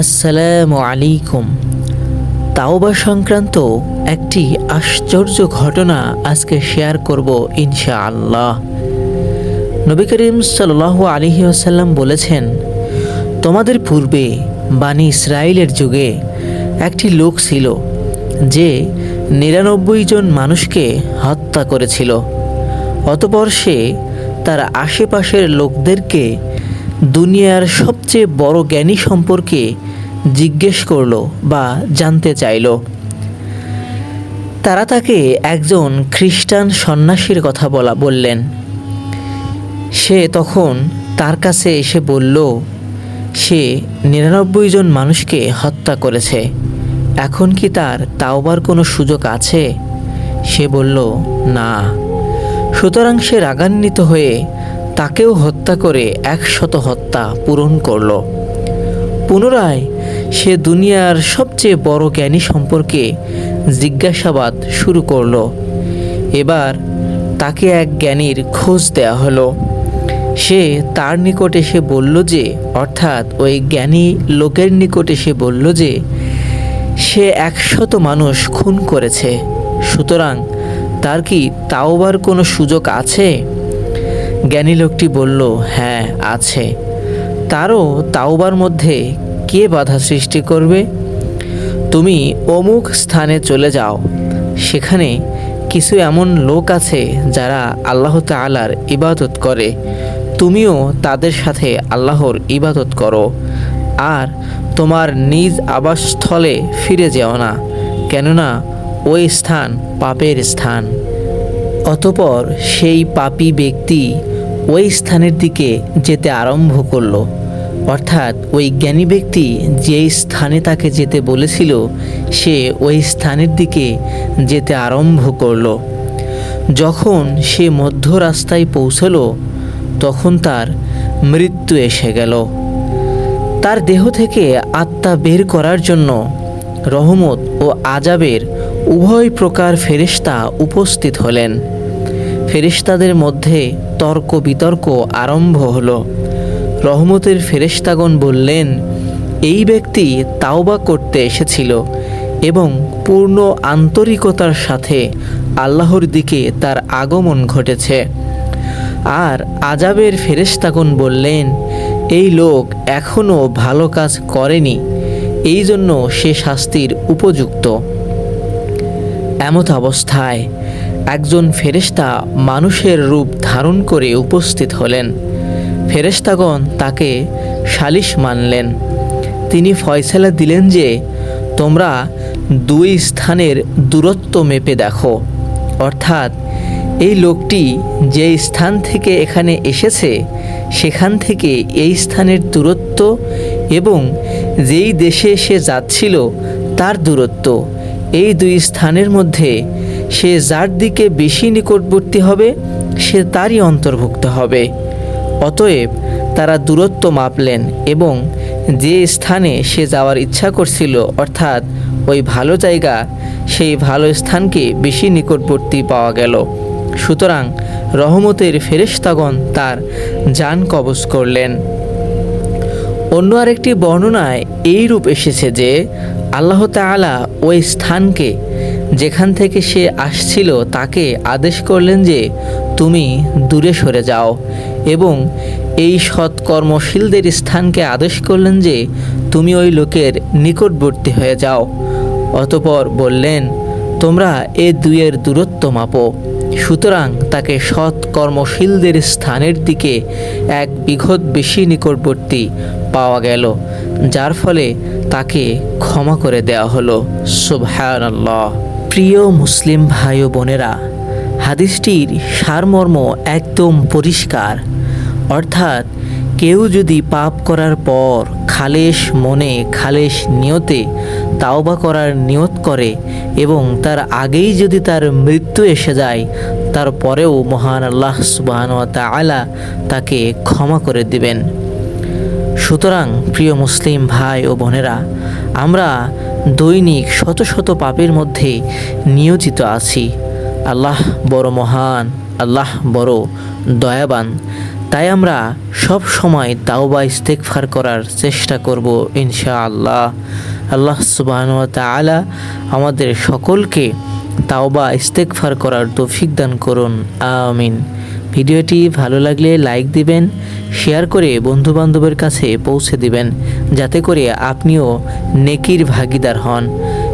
আসসালামু আলাইকুম। তাওবা সংক্রান্ত একটি আশ্চর্য ঘটনা আজকে শেয়ার করব ইনশাআল্লাহ। নবী করিম সাল্লাল্লাহু আলাইহি ওয়াসাল্লাম বলেছেন, তোমাদের পূর্বে বানি ইসরাইলের যুগে একটি লোক ছিল যে ৯৯ জন মানুষকে হত্যা করেছিল। অতঃপর সে তার আশেপাশের লোকদেরকে দুনিয়ার সবচেয়ে বড় জ্ঞানী সম্পর্কে জিজ্ঞেস করল বা জানতে চাইল। তারা তাকে একজন খ্রিস্টান সন্ন্যাসীর কথা বললেন। সে তখন তার কাছে এসে বলল, সে ৯৯ জন মানুষকে হত্যা করেছে, এখন কি তার তাওবার কোনো সুযোগ আছে? সে বলল, না। সুতরাং সে রাগান্বিত হয়ে তাকেও হত্যা করে ১০০ হত্যা পূরণ করল। পুনরায় সে দুনিয়ার সবচেয়ে বড় জ্ঞানী সম্পর্কে জিজ্ঞাসাবাদ শুরু করল। এবার তাকে এক জ্ঞানীর খোঁজ দেয়া হলো। সে তার নিকট এসে বলল যে, অর্থাৎ ওই জ্ঞানী লোকের নিকট এসে বলল যে সে ১০০ মানুষ খুন করেছে, সুতরাং তার কি তাওবার কোনো সুযোগ আছে? জ্ঞানী লোকটি বলল, হ্যাঁ আছে। তারও তাওবার মধ্যে কে বাধা সৃষ্টি করবে? তুমি অমুক স্থানে চলে যাও, সেখানে কিছু এমন লোক আছে যারা আল্লাহ তাআলার ইবাদত করে, তুমিও তাদের সাথে আল্লাহর ইবাদত করো, আর তোমার নিজ আবাসস্থলে ফিরে যেও না, কেননা ওই স্থান পাপের স্থান। অতঃপর সেই পাপী ব্যক্তি ওই স্থানের দিকে যেতে আরম্ভ করল। অর্থাৎ ওই জ্ঞানী ব্যক্তি যেই স্থানে তাকে যেতে বলেছিল সে ওই স্থানের দিকে যেতে আরম্ভ করল। যখন সে মধ্য রাস্তায় পৌঁছল তখন তার মৃত্যু এসে গেল। তার দেহ থেকে আত্মা বের করার জন্য রহমত ও আযাবের উভয় প্রকার ফেরেশতা উপস্থিত হলেন। ফেরেশতাদের মধ্যে তর্ক বিতর্ক আরম্ভ হলো। রহমতের ফেরেশতাগণ বললেন, এই ব্যক্তি তাওবা করতে এসেছিল এবং পূর্ণ আন্তরিকতার সাথে আল্লাহর দিকে তার আগমন ঘটেছে। আর আযাবের ফেরেশতাগণ বললেন, এই লোক এখনও ভালো কাজ করেনি, এই জন্য সে শাস্তির উপযুক্ত। এমত অবস্থায় একজন ফেরেশতা মানুষের রূপ ধারণ করে উপস্থিত হলেন। ফেরেশতাগণ তাকে সালিশ মানলেন। তিনি ফয়সালা দিলেন যে, তোমরা দুই স্থানের দূরত্ব মেপে দেখো, অর্থাৎ এই লোকটি যে স্থান থেকে এখানে এসেছে সেখান থেকে এই স্থানের দূরত্ব এবং যেই দেশে সে যাচ্ছিল তার দূরত্ব, এই দুই স্থানের মধ্যে সে যার দিকে বেশি নিকটবর্তী হবে সে তারই অন্তর্ভুক্ত হবে। অতএব তারা দূরত্ব মাপলেন এবং যে স্থানে সে যাওয়ার ইচ্ছা করছিল, অর্থাৎ ওই ভালো জায়গা, সেই ভালো স্থানকে বেশি নিকটবর্তী পাওয়া গেল। সুতরাং রহমতের ফেরেশতাগণ তার জান কবজ করলেন। অন্য আরেকটি বর্ণনায় এই রূপ এসেছে যে আল্লাহ তাআলা ওই স্থানকে যেখান থেকে সে আসছিল তাকে আদেশ করলেন যে তুমি দূরে সরে যাও, এবং এই সৎকর্মশীলদের স্থানকে আদেশ করলেন যে তুমি ওই লোকের নিকটবর্তী হয়ে যাও। অতঃপর বললেন, তোমরা এ দুইয়ের দূরত্ব মাপো। সুতরাং তাকে সৎকর্মশীলদের স্থানের দিকে ১ বিঘত বেশি নিকটবর্তী পাওয়া গেল, যার ফলে তাকে ক্ষমা করে দেওয়া হলো। সুবহানাল্লাহ। প্রিয় মুসলিম ভাই ও বোনেরা, হাদিসটির সারমর্ম একদম পরিষ্কার। অর্থাৎ কেউ যদি পাপ করার পর খালেশ মনে খালেশ নিয়তে তাওবা করার নিয়ত করে এবং তার আগেই যদি তার মৃত্যু এসে যায়, তারপরেও মহান আল্লাহ সুবহানাহু ওয়া তাআলা তাকে ক্ষমা করে দিবেন। সুতরাং প্রিয় মুসলিম ভাই ও বোনেরা, আমরা দৈনিক শত শত পাপের মধ্যে নিয়োজিত আছি। আল্লাহ বড় মহান, আল্লাহ বড় দয়াবান। তাই আমরা সব সময় তাওবা ইস্তেগফার করার চেষ্টা করব ইনশাআল্লাহ। আল্লাহ সুবহানাহু ওয়া তাআলা আমাদের সকলকে তাওবা ইস্তেগফার করার তৌফিক দান করুন, আমিন। ভিডিওটি ভালো লাগলে লাইক দিবেন, শেয়ার করে বন্ধুবান্ধবের কাছে পৌঁছে দিবেন, যাতে করে আপনিও নেকির ভাগীদার হন।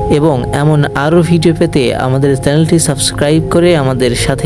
এবং এমন আরও ভিডিও পেতে আমাদের চ্যানেলটি সাবস্ক্রাইব করে আমাদের সাথে